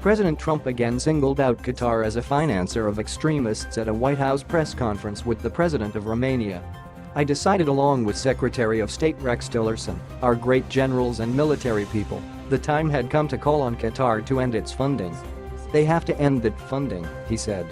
President Trump again singled out Qatar as a financer of extremists at a White House press conference with the president of Romania. "I decided along with Secretary of State Rex Tillerson, our great generals and military people, the time had come to call on Qatar to end its funding. They have to end that funding," he said.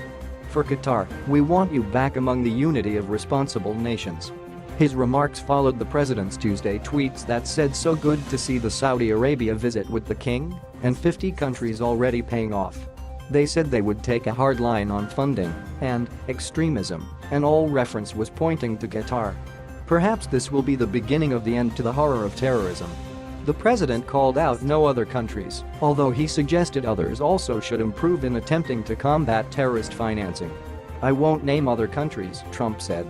"For Qatar, we want you back among the unity of responsible nations." His remarks followed the president's Tuesday tweets that said so good to see the Saudi Arabia visit with the king and 50 countries already paying off. They said they would take a hard line on funding and extremism, and all reference was pointing to Qatar. Perhaps this will be the beginning of the end to the horror of terrorism. The president called out no other countries, although he suggested others also should improve in attempting to combat terrorist financing. "I won't name other countries," Trump said.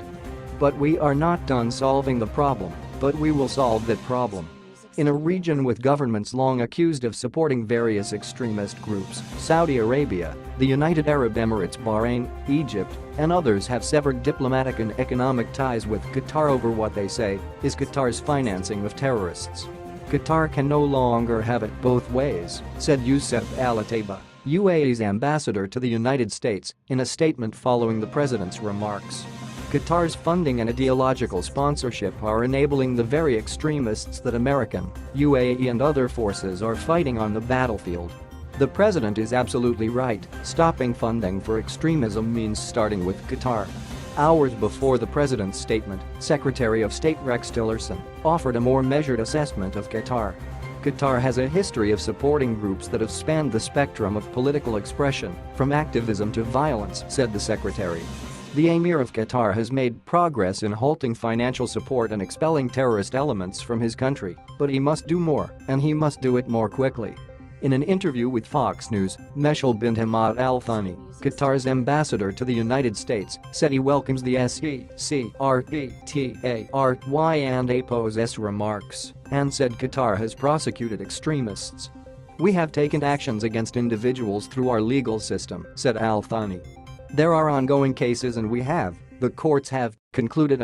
"But we are not done solving the problem, but we will solve that problem." In a region with governments long accused of supporting various extremist groups, Saudi Arabia, the United Arab Emirates, Bahrain, Egypt, and others have severed diplomatic and economic ties with Qatar over what they say is Qatar's financing of terrorists. "Qatar can no longer have it both ways," said Youssef Al-Attaiba, UAE's ambassador to the United States, in a statement following the president's remarks. Qatar's funding and ideological sponsorship are enabling the very extremists that American, UAE and other forces are fighting on the battlefield. The president is absolutely right, stopping funding for extremism means starting with Qatar. Hours before the president's statement, Secretary of State Rex Tillerson offered a more measured assessment of Qatar. "Qatar has a history of supporting groups that have spanned the spectrum of political expression, from activism to violence," said the secretary. "The Emir of Qatar has made progress in halting financial support and expelling terrorist elements from his country, but he must do more, and he must do it more quickly." In an interview with Fox News, Meshal bin Hamad Al Thani, Qatar's ambassador to the United States, said he welcomes the Secretari's remarks and said Qatar has prosecuted extremists. "We have taken actions against individuals through our legal system," said Al Thani. "There are ongoing cases and the courts have concluded